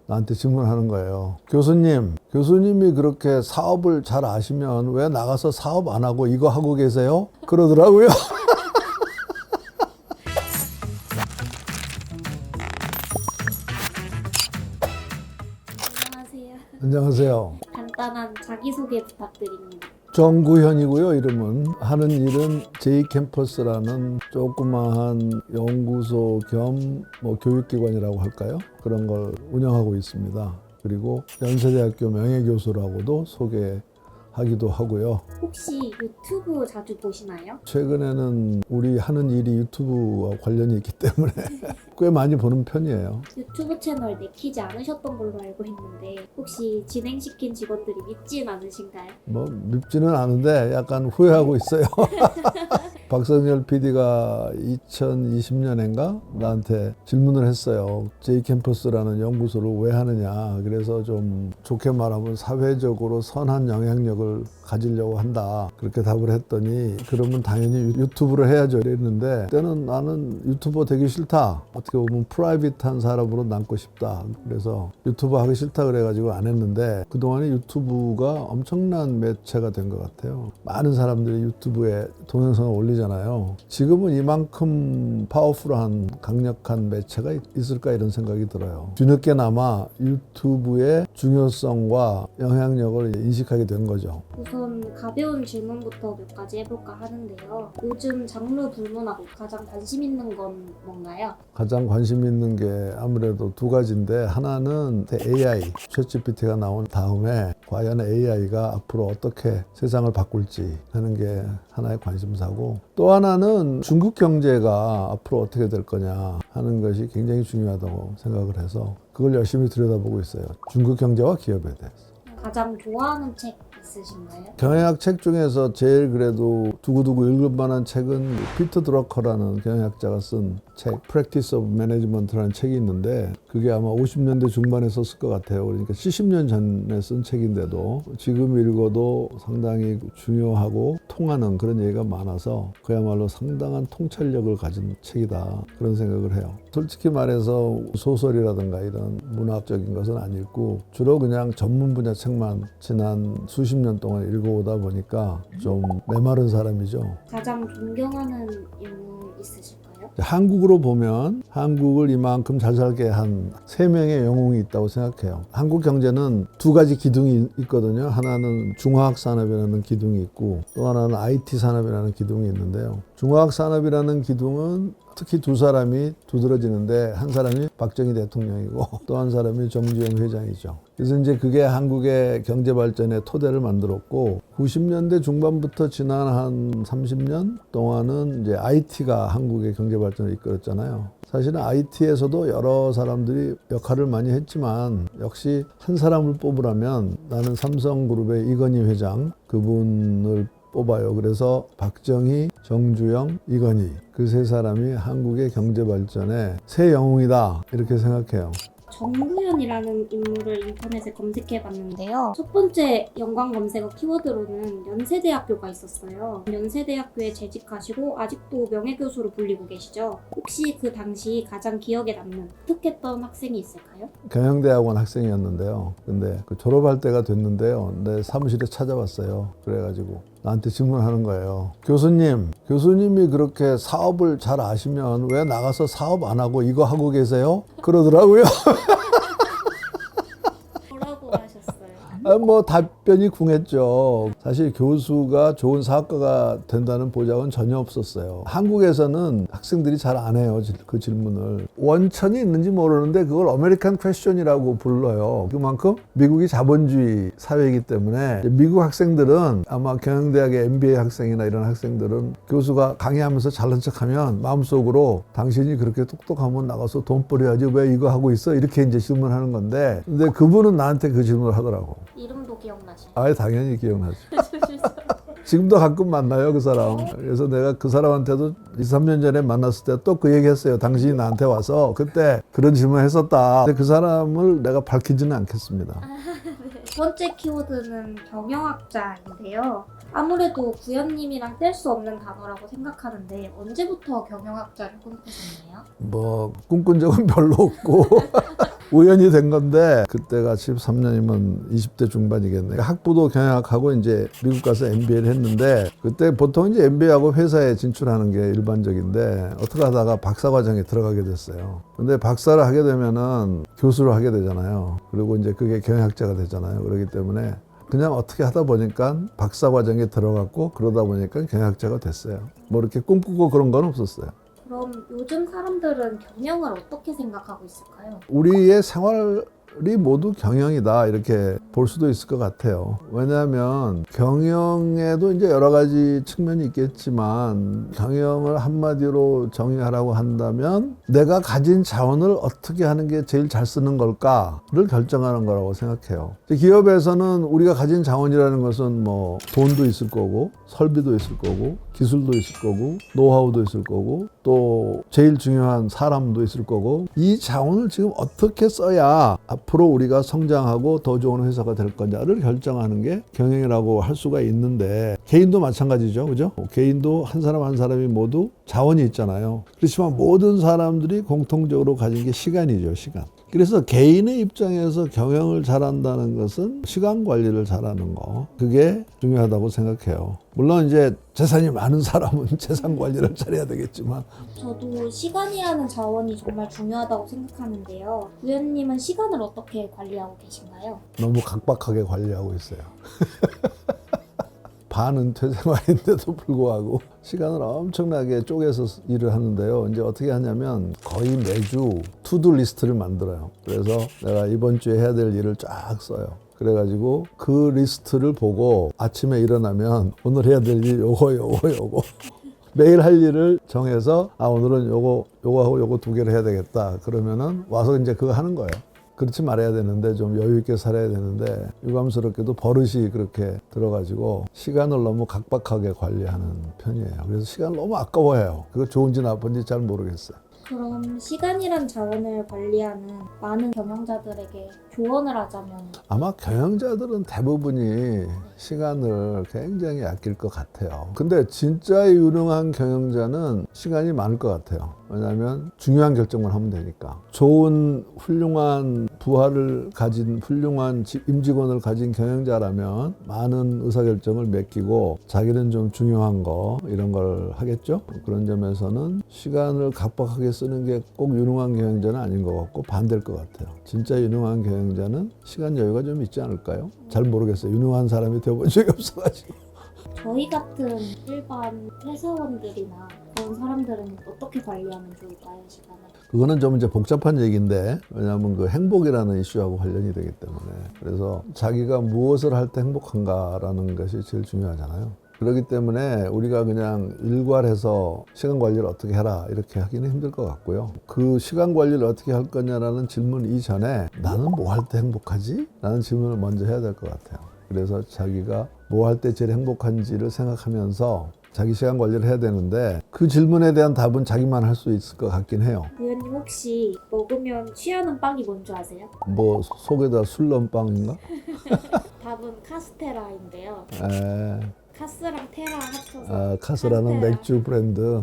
나한테 질문하는 거예요. 교수님이 그렇게 사업을 잘 아시면 왜 나가서 사업 안 하고 이거 하고 계세요? 그러더라고요. 안녕하세요. 안녕하세요. 간단한 자기소개 부탁드립니다. 정구현이고요. 이름은. 하는 일은 J캠퍼스라는 조그마한 연구소 겸 교육기관이라고 할까요? 그런 걸 운영하고 있습니다. 그리고 연세대학교 명예교수라고도 소개하기도 하고요. 혹시 유튜브 자주 보시나요? 최근에는 우리 하는 일이 유튜브와 관련이 있기 때문에 꽤 많이 보는 편이에요. 유튜브 채널 내키지 않으셨던 걸로 알고 있는데 혹시 진행시킨 직원들이 밉진 않으신가요? 밉지는 않은데 약간 후회하고 있어요. 박성열 PD가 2020년인가 나한테 질문을 했어요. J캠퍼스라는 연구소를 왜 하느냐. 그래서 좀 좋게 말하면 사회적으로 선한 영향력을 가지려고 한다. 그렇게 답을 했더니 그러면 당연히 유튜브를 해야죠. 이랬는데 그때는 나는 유튜버 되기 싫다. 어떻게 보면 프라이빗한 사람으로 남고 싶다. 그래서 유튜브 하기 싫다 그래가지고 안 했는데 그동안에 유튜브가 엄청난 매체가 된 것 같아요. 많은 사람들이 유튜브에 동영상을 올리잖아요. 지금은 이만큼 파워풀한 강력한 매체가 있을까 이런 생각이 들어요. 뒤늦게나마 유튜브의 중요성과 영향력을 인식하게 된 거죠. 우선 가벼운 질문부터 몇 가지 해볼까 하는데요. 요즘 장르 불문하고 가장 관심 있는 건 뭔가요? 가장 관심 있는 게 아무래도 두 가지인데 하나는 AI, 챗GPT가 나온 다음에 과연 AI가 앞으로 어떻게 세상을 바꿀지 하는 게 하나의 관심사고 또 하나는 중국 경제가 앞으로 어떻게 될 거냐 하는 것이 굉장히 중요하다고 생각을 해서 그걸 열심히 들여다보고 있어요. 중국 경제와 기업에 대해서. 가장 좋아하는 책 있으신가요? 경영학 책 중에서 제일 그래도 두고두고 읽을 만한 책은 피터 드러커라는 경영학자가 쓴 책 Practice of Management라는 책이 있는데 그게 아마 50년대 중반에 썼을 것 같아요. 그러니까 70년 전에 쓴 책인데도 지금 읽어도 상당히 중요하고 통하는 그런 얘기가 많아서 그야말로 상당한 통찰력을 가진 책이다 그런 생각을 해요. 솔직히 말해서 소설이라든가 이런 문학적인 것은 안 읽고 주로 그냥 전문 분야 책만 지난 수십 년 동안 읽어오다 보니까 좀 메마른 사람이죠. 가장 존경하는 인물 있으실까요? 한국으로 보면 한국을 이만큼 잘 살게 한 3명의 영웅이 있다고 생각해요. 한국 경제는 두 가지 기둥이 있거든요. 하나는 중화학산업이라는 기둥이 있고 또 하나는 IT 산업이라는 기둥이 있는데요. 중화학산업이라는 기둥은 특히 두 사람이 두드러지는데 한 사람이 박정희 대통령이고 또 한 사람이 정주영 회장이죠. 그래서 이제 그게 한국의 경제 발전의 토대를 만들었고 90년대 중반부터 지난 한 30년 동안은 이제 IT가 한국의 경제 발전을 이끌었잖아요. 사실은 IT에서도 여러 사람들이 역할을 많이 했지만 역시 한 사람을 뽑으라면 나는 삼성그룹의 이건희 회장 그분을 뽑아요. 그래서 박정희, 정주영, 이건희 그 세 사람이 한국의 경제 발전의 새 영웅이다 이렇게 생각해요. 정구현이라는 인물을 인터넷에 검색해 봤는데요. 첫 번째 연관 검색어 키워드로는 연세대학교가 있었어요. 연세대학교에 재직하시고 아직도 명예교수로 불리고 계시죠. 혹시 그 당시 가장 기억에 남는 독특했던 학생이 있을까요? 경영대학원 학생이었는데요. 근데 그 졸업할 때가 됐는데요. 내 사무실에 찾아왔어요. 그래가지고 나한테 질문하는 거예요. 교수님이 그렇게 사업을 잘 아시면 왜 나가서 사업 안 하고 이거 하고 계세요? 그러더라고요. 뭐라고 하셨어요? 답변이 궁했죠. 사실 교수가 좋은 사업가가 된다는 보장은 전혀 없었어요. 한국에서는 학생들이 잘 안 해요. 그 질문을. 원천이 있는지 모르는데 그걸 아메리칸 퀘스천이라고 불러요. 그만큼 미국이 자본주의 사회이기 때문에 미국 학생들은 아마 경영대학의 MBA 학생이나 이런 학생들은 교수가 강의하면서 잘난 척하면 마음속으로 당신이 그렇게 똑똑하면 나가서 돈 벌여야지 왜 이거 하고 있어? 이렇게 이제 질문하는 건데 근데 그분은 나한테 그 질문을 하더라고. 이름도 기억나시나요? 아예 당연히 기억나죠. 지금도 가끔 만나요, 그 사람. 그래서 내가 그 사람한테도 2, 3년 전에 만났을 때 또 그 얘기 했어요. 당신이 나한테 와서 그때 그런 질문 했었다. 근데 그 사람을 내가 밝히지는 않겠습니다. 두 번째 키워드는 경영학자인데요. 아무래도 구현님이랑 뗄 수 없는 단어라고 생각하는데 언제부터 경영학자를 꿈꾸셨나요? 뭐 꿈꾼 적은 별로 없고 우연히 된 건데 그때가 13년이면 20대 중반이겠네. 학부도 경영학하고 이제 미국 가서 MBA를 했는데 그때 보통 이제 MBA하고 회사에 진출하는 게 일반적인데 어떻게 하다가 박사과정에 들어가게 됐어요. 근데 박사를 하게 되면은 교수를 하게 되잖아요. 그리고 이제 그게 경영학자가 되잖아요. 그렇기 때문에 그냥 어떻게 하다 보니까 박사 과정에 들어갔고 그러다 보니까 경영학자가 됐어요. 뭐 이렇게 꿈꾸고 그런 건 없었어요. 그럼 요즘 사람들은 경영을 어떻게 생각하고 있을까요? 우리의 생활이 모두 경영이다 이렇게 볼 수도 있을 것 같아요. 왜냐하면 경영에도 이제 여러 가지 측면이 있겠지만 경영을 한마디로 정의하라고 한다면 내가 가진 자원을 어떻게 하는 게 제일 잘 쓰는 걸까를 결정하는 거라고 생각해요. 기업에서는 우리가 가진 자원이라는 것은 뭐 돈도 있을 거고 설비도 있을 거고 기술도 있을 거고 노하우도 있을 거고 또 제일 중요한 사람도 있을 거고 이 자원을 지금 어떻게 써야 앞으로 우리가 성장하고 더 좋은 회사가 될 거냐를 결정하는 게 경영이라고 할 수가 있는데 개인도 마찬가지죠. 그죠? 개인도 한 사람 한 사람이 모두 자원이 있잖아요. 그렇지만 모든 사람들이 공통적으로 가진 게 시간이죠. 시간. 그래서 개인의 입장에서 경영을 잘한다는 것은 시간 관리를 잘하는 거. 그게 중요하다고 생각해요. 물론 이제 재산이 많은 사람은 재산 관리를 잘해야 되겠지만 저도 시간이라는 자원이 정말 중요하다고 생각하는데요. 구현님은 시간을 어떻게 관리하고 계신가요? 너무 각박하게 관리하고 있어요. 반은퇴 생활인데도 불구하고 시간을 엄청나게 쪼개서 일을 하는데요. 이제 어떻게 하냐면 거의 매주 투두 리스트를 만들어요. 그래서 내가 이번 주에 해야 될 일을 쫙 써요. 그래가지고 그 리스트를 보고 아침에 일어나면 오늘 해야 될 일 요거 매일 할 일을 정해서 오늘은 요거하고 요거 두 개를 해야 되겠다. 그러면은 와서 이제 그거 하는 거예요. 그렇지 말아야 되는데 좀 여유 있게 살아야 되는데 유감스럽게도 버릇이 그렇게 들어가지고 시간을 너무 각박하게 관리하는 편이에요. 그래서 시간을 너무 아까워해요. 그거 좋은지 나쁜지 잘 모르겠어요. 그럼 시간이란 자원을 관리하는 많은 경영자들에게 조언을 하자면 아마 경영자들은 대부분이 시간을 굉장히 아낄 것 같아요. 근데 진짜 유능한 경영자는 시간이 많을 것 같아요. 왜냐하면 중요한 결정만 하면 되니까. 좋은 훌륭한 부하를 가진 훌륭한 임직원을 가진 경영자라면 많은 의사결정을 맡기고 자기는 좀 중요한 거 이런 걸 하겠죠. 그런 점에서는 시간을 각박하게 쓰는 게 꼭 유능한 경영자는 아닌 것 같고 반대일 것 같아요. 진짜 유능한 경영자는 시간 여유가 좀 있지 않을까요? 잘 모르겠어요. 유능한 사람이 되어본 적이 없어가지고. 저희 같은 일반 회사원들이나 그런 사람들은 어떻게 관리하면 좋을까요, 시간을? 그거는 좀 이제 복잡한 얘기인데 왜냐하면 그 행복이라는 이슈하고 관련이 되기 때문에 그래서 자기가 무엇을 할 때 행복한가라는 것이 제일 중요하잖아요. 그렇기 때문에 우리가 그냥 일괄해서 시간 관리를 어떻게 해라 이렇게 하기는 힘들 것 같고요. 그 시간 관리를 어떻게 할 거냐라는 질문 이전에 나는 뭐 할 때 행복하지? 라는 질문을 먼저 해야 될 것 같아요. 그래서 자기가 뭐 할 때 제일 행복한지를 생각하면서 자기 시간 관리를 해야 되는데 그 질문에 대한 답은 자기만 할 수 있을 것 같긴 해요. 구현님 혹시 먹으면 취하는 빵이 뭔지 아세요? 뭐 속에다 술 넣은 빵인가? 답은 카스테라인데요. 에, 카스랑 테라 합쳐서 카스라는 카스테라. 맥주 브랜드.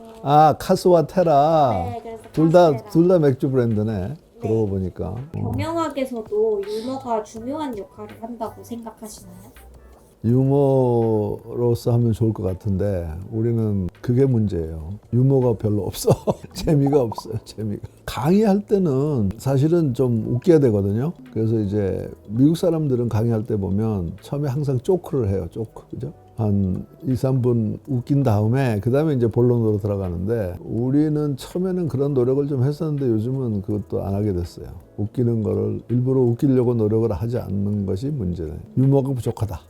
카스와 테라. 네, 그래서 둘 카스테라. 다 맥주 브랜드네. 그러고 보니까. 경영학에서도 유머가 중요한 역할을 한다고 생각하시나요? 유머로서 하면 좋을 것 같은데 우리는 그게 문제예요. 유머가 별로 없어. 재미가 없어요. 재미가. 강의할 때는 사실은 좀 웃겨야 되거든요. 그래서 이제 미국 사람들은 강의할 때 보면 처음에 항상 조크를 해요. 조크. 그죠? 한 2, 3분 웃긴 다음에 그 다음에 이제 본론으로 들어가는데 우리는 처음에는 그런 노력을 좀 했었는데 요즘은 그것도 안 하게 됐어요. 웃기는 거를 일부러 웃기려고 노력을 하지 않는 것이 문제네. 유머가 부족하다.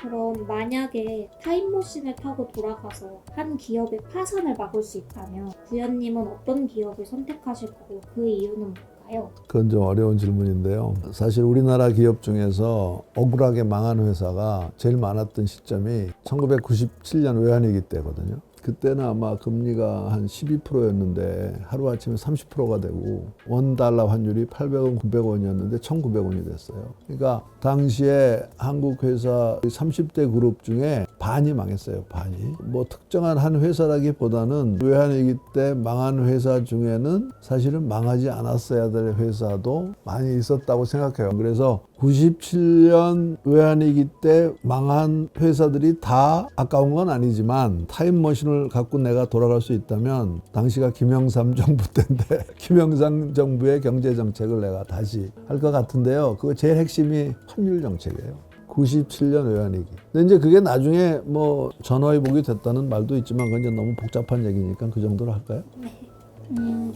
그럼 만약에 타임머신을 타고 돌아가서 한 기업의 파산을 막을 수 있다면 구현님은 어떤 기업을 선택하실 거고 그 이유는 뭘까요? 그건 좀 어려운 질문인데요. 사실 우리나라 기업 중에서 억울하게 망한 회사가 제일 많았던 시점이 1997년 외환위기 때거든요. 그때는 아마 금리가 한 12%였는데 하루아침에 30%가 되고 $1 환율이 800원, 900원이었는데 1,900원이 됐어요. 그러니까 당시에 한국 회사 30대 그룹 중에 반이 망했어요. 반이. 뭐 특정한 한 회사라기보다는 외환위기 때 망한 회사 중에는 사실은 망하지 않았어야 될 회사도 많이 있었다고 생각해요. 그래서 97년 외환위기 때 망한 회사들이 다 아까운 건 아니지만 타임머신을 갖고 내가 돌아갈 수 있다면 당시가 김영삼 정부 때인데 김영삼 정부의 경제정책을 내가 다시 할 것 같은데요. 그거 제일 핵심이 환율 정책이에요. 97년 외환위기. 근데 이제 그게 나중에 뭐 전화위복이 됐다는 말도 있지만 그건 이제 너무 복잡한 얘기니까 그 정도로 할까요?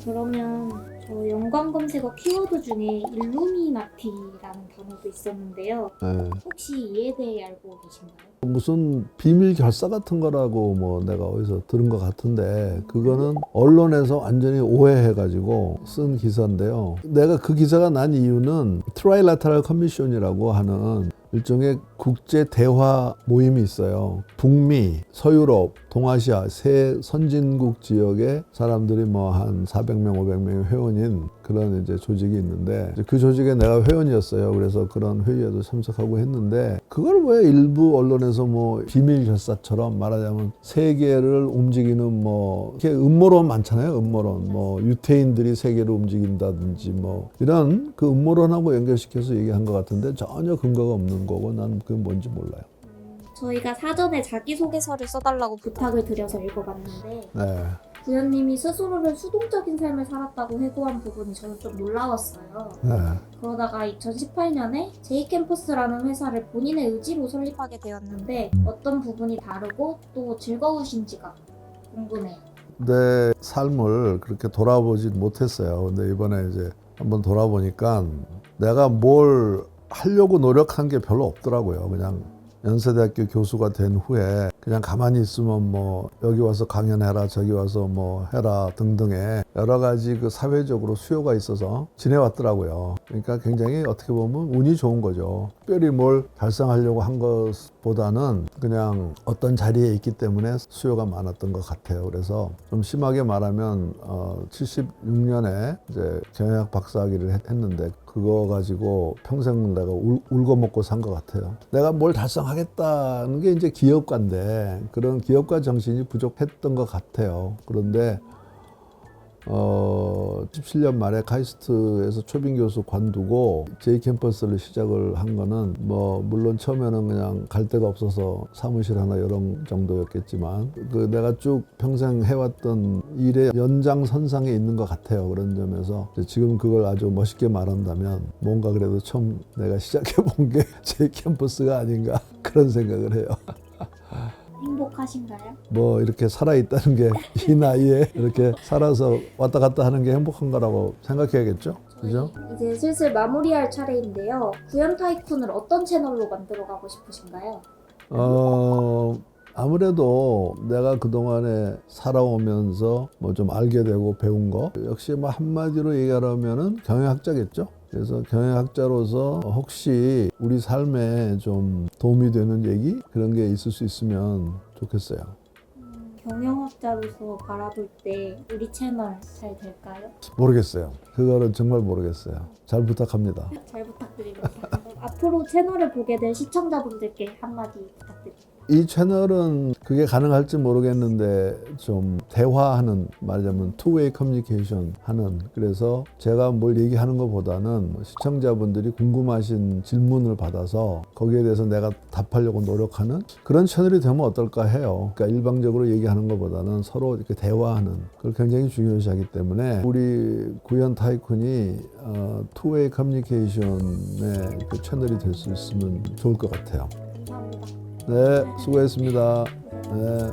그러면 저 연관 검색어 키워드 중에 일루미나티라는 단어도 있었는데요. 네. 혹시 이에 대해 알고 계신가요? 무슨 비밀 결사 같은 거라고 뭐 내가 어디서 들은 것 같은데 그거는 언론에서 완전히 오해해가지고 쓴 기사인데요. 내가 그 기사가 난 이유는 트라이라테럴 커미션이라고 하는 일종의 국제 대화 모임이 있어요. 북미, 서유럽, 동아시아 세 선진국 지역의 사람들이 뭐 한 400명, 500명의 회원인 그런 이제 조직이 있는데 그 조직에 내가 회원이었어요. 그래서 그런 회의에도 참석하고 했는데 그걸 왜 일부 언론에서 뭐 비밀 결사처럼 말하자면 세계를 움직이는 뭐 이렇게 음모론 많잖아요. 음모론 뭐 유태인들이 세계를 움직인다든지 뭐 이런 그 음모론하고 연결시켜서 얘기한 것 같은데 전혀 근거가 없는 거고 난 그게 뭔지 몰라요. 저희가 사전에 자기소개서를 써달라고 부탁을 드려서 읽어봤는데 네. 구현님이 스스로를 수동적인 삶을 살았다고 회고한 부분이 저는 좀 놀라웠어요. 네. 그러다가 2018년에 제이캠퍼스라는 회사를 본인의 의지로 설립하게 되었는데 어떤 부분이 다르고 또 즐거우신지가 궁금해요. 내 삶을 그렇게 돌아보지 못했어요. 근데 이번에 이제 한번 돌아보니까 내가 뭘 하려고 노력한 게 별로 없더라고요. 그냥 연세대학교 교수가 된 후에 그냥 가만히 있으면 뭐 여기 와서 강연해라 저기 와서 뭐 해라 등등의 여러 가지 그 사회적으로 수요가 있어서 지내왔더라고요. 그러니까 굉장히 어떻게 보면 운이 좋은 거죠. 특별히 뭘 달성하려고 한 것보다는 그냥 어떤 자리에 있기 때문에 수요가 많았던 것 같아요. 그래서 좀 심하게 말하면 76년에 이제 경영학 박사학위를 했는데 그거 가지고 평생 내가 울고 먹고 산 것 같아요. 내가 뭘 달성하겠다는 게 이제 기업가인데 그런 기업가 정신이 부족했던 것 같아요. 그런데 17년 말에 카이스트에서 초빙 교수 관두고 제이캠퍼스를 시작을 한 거는 뭐 물론 처음에는 그냥 갈 데가 없어서 사무실 하나 이런 정도였겠지만 그 내가 쭉 평생 해왔던 일의 연장선상에 있는 것 같아요. 그런 점에서 지금 그걸 아주 멋있게 말한다면 뭔가 그래도 처음 내가 시작해 본 게 제이캠퍼스가 아닌가 그런 생각을 해요. 행복하신가요? 뭐 이렇게 살아있다는 게 이 나이에 이렇게 살아서 왔다 갔다 하는 게 행복한 거라고 생각해야겠죠? 그죠? 이제 슬슬 마무리할 차례인데요. 구현 타이쿤을 어떤 채널로 만들어가고 싶으신가요? 아무래도 내가 그동안에 살아오면서 뭐 좀 알게 되고 배운 거 역시 뭐 한마디로 얘기하려면은 경영학자겠죠? 그래서 경영학자로서 혹시 우리 삶에 좀 도움이 되는 얘기 그런 게 있을 수 있으면 좋겠어요. 경영학자로서 바라볼 때 우리 채널 잘 될까요? 모르겠어요. 그거는 정말 모르겠어요. 잘 부탁합니다. 잘 부탁드립니다. 앞으로 채널을 보게 될 시청자분들께 한마디 부탁드립니다. 이 채널은 그게 가능할지 모르겠는데 좀 대화하는 말하자면 투웨이 커뮤니케이션 하는 그래서 제가 뭘 얘기하는 것보다는 시청자분들이 궁금하신 질문을 받아서 거기에 대해서 내가 답하려고 노력하는 그런 채널이 되면 어떨까 해요. 그러니까 일방적으로 얘기하는 것보다는 서로 이렇게 대화하는 그걸 굉장히 중요시하기 때문에 우리 구현 타이쿤이 투웨이 커뮤니케이션의 그 채널이 될 수 있으면 좋을 것 같아요. 감사합니다. 네, 수고했습니다. 네.